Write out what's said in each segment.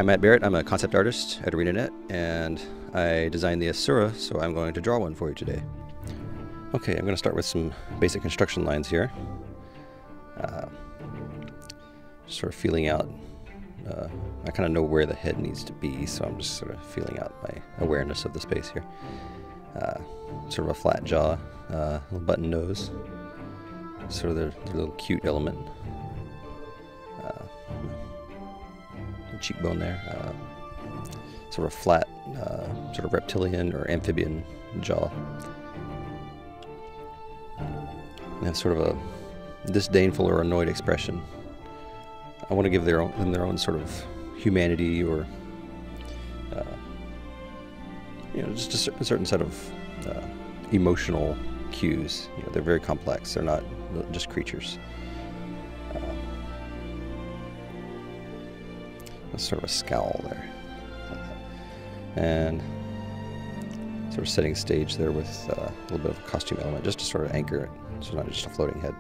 I'm Matt Barrett. I'm a concept artist at ArenaNet, and I designed the Asura, so I'm going to draw one for you today. Okay, I'm going to start with some basic construction lines here. Just sort of feeling out, I kind of know where the head needs to be, so I'm just sort of feeling out my awareness of the space here. Sort of a flat jaw, little button nose, sort of the little cute element. Cheekbone there, sort of flat, sort of reptilian or amphibian jaw, and sort of a disdainful or annoyed expression. I want to give them their own sort of humanity, or just a certain set of emotional cues. They're very complex. They're not just creatures. Sort of a scowl there, and sort of setting stage there with a little bit of a costume element, just to sort of anchor it, so it's not just a floating head.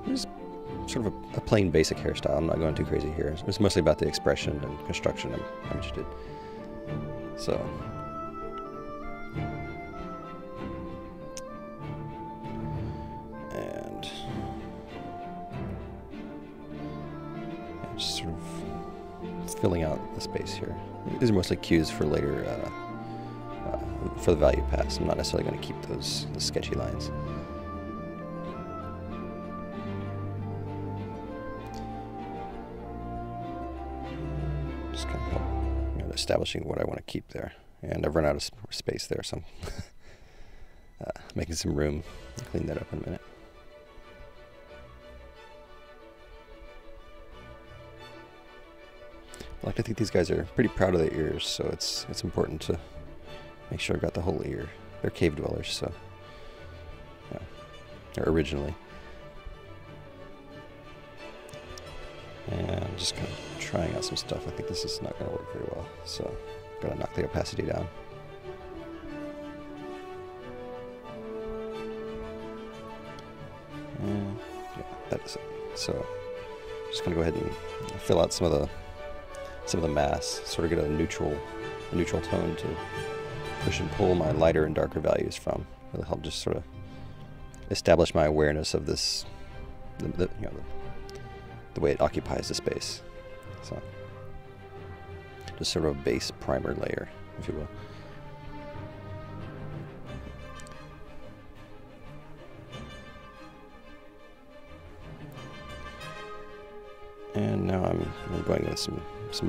Just sort of a plain basic hairstyle. I'm not going too crazy here. It's mostly about the expression and construction I'm interested. So, and just sort of filling out the space here. These are mostly cues for later, for the value pass. I'm not necessarily going to keep those sketchy lines. Just kind of establishing what I want to keep there. And I've run out of space there, so I'm making some room. I'll clean that up in a minute. I like to think these guys are pretty proud of their ears, so it's important to make sure I've got the whole ear. They're cave dwellers, so yeah, or originally. And just kind of trying out some stuff. I think this is not going to work very well, so gotta knock the opacity down. And yeah, that is it. So just gonna go ahead and fill out some of the mass, sort of get a neutral tone to push and pull my lighter and darker values from. It'll help just sort of establish my awareness of this, the way it occupies the space. So just sort of a base primer layer, if you will. And now I'm going with some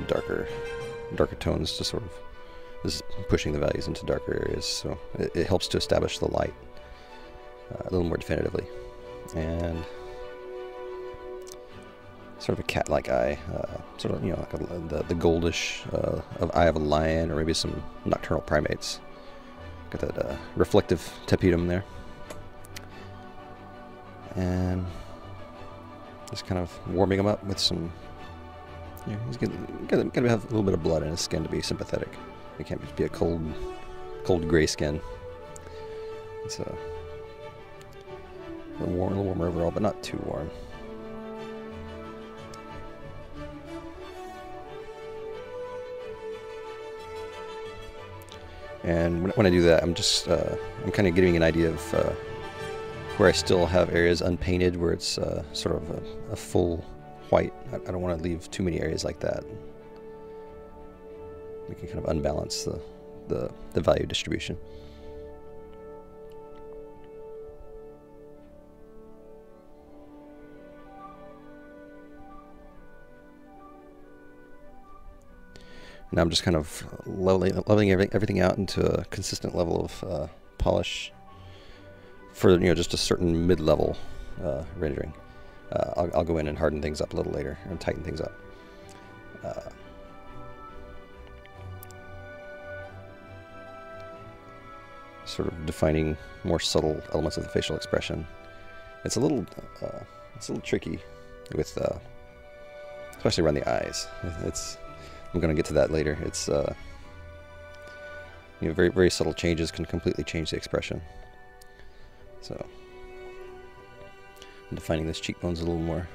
darker tones to sort of, this is pushing the values into darker areas, so it helps to establish the light a little more definitively. And sort of a cat-like eye, sort of like the goldish eye of a lion, or maybe some nocturnal primates. Got that reflective tapetum there, and just kind of warming him up with some. He's gotta have a little bit of blood in his skin to be sympathetic. It can't just be a cold gray skin. It's a little warmer overall, but not too warm. And when I do that, I'm just I'm kind of getting an idea of where I still have areas unpainted, where it's sort of a full white. I don't want to leave too many areas like that. We can kind of unbalance the value distribution. Now I'm just kind of leveling everything out into a consistent level of polish for just a certain mid-level rendering. I'll go in and harden things up a little later and tighten things up. Sort of defining more subtle elements of the facial expression. It's a little tricky with, especially around the eyes. I'm going to get to that later. It's very, very subtle changes can completely change the expression. So I'm defining this cheekbones a little more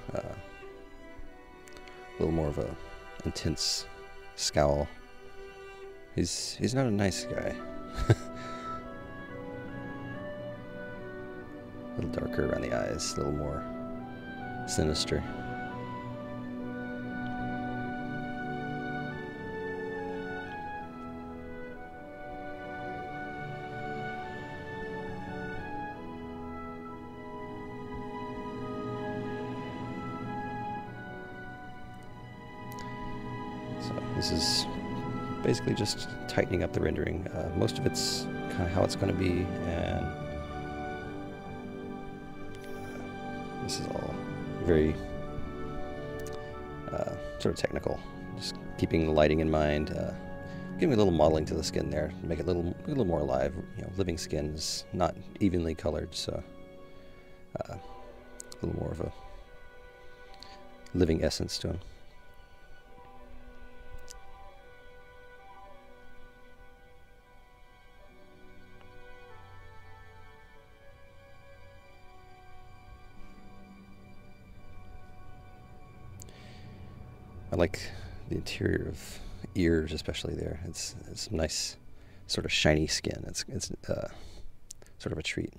of a intense scowl. He's not a nice guy. A little darker around the eyes, a little more sinister. So this is basically just tightening up the rendering. Most of it's kind of how it's going to be, and this is all very sort of technical. Just keeping the lighting in mind, giving a little modeling to the skin there, make it a little more alive. You know, living skin is not evenly colored, so a little more of a living essence to him. I like the interior of ears, especially there. It's nice, sort of shiny skin. It's sort of a treat,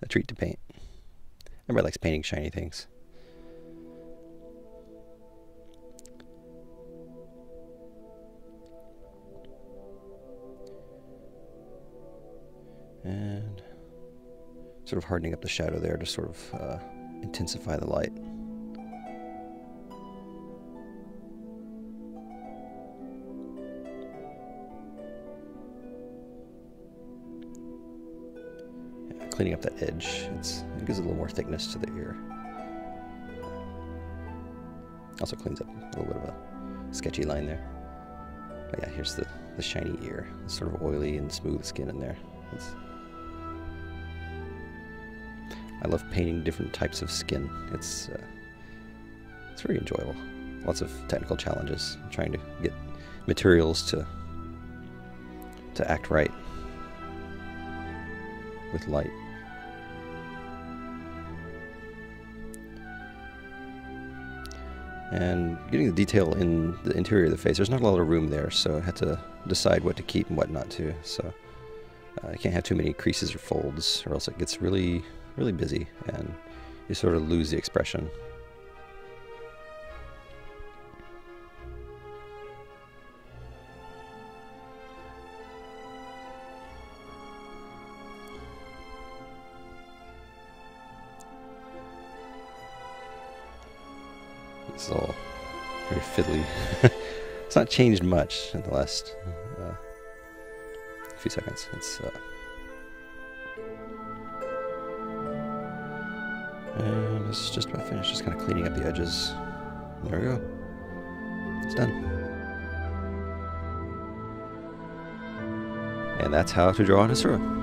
a treat to paint. Everybody likes painting shiny things. And sort of hardening up the shadow there to sort of intensify the light. Cleaning up that edge, it gives a little more thickness to the ear. Also cleans up a little bit of a sketchy line there. But yeah, here's the shiny ear. It's sort of oily and smooth skin in there. I love painting different types of skin. It's very enjoyable. Lots of technical challenges, trying to get materials to act right with light. And getting the detail in the interior of the face, there's not a lot of room there, so I had to decide what to keep and what not to. So I can't have too many creases or folds, or else it gets really, really busy, and you sort of lose the expression. It's all very fiddly. It's not changed much in the last few seconds. And it's just about finished. Just kind of cleaning up the edges. There we go. It's done. And that's how to draw an Asura.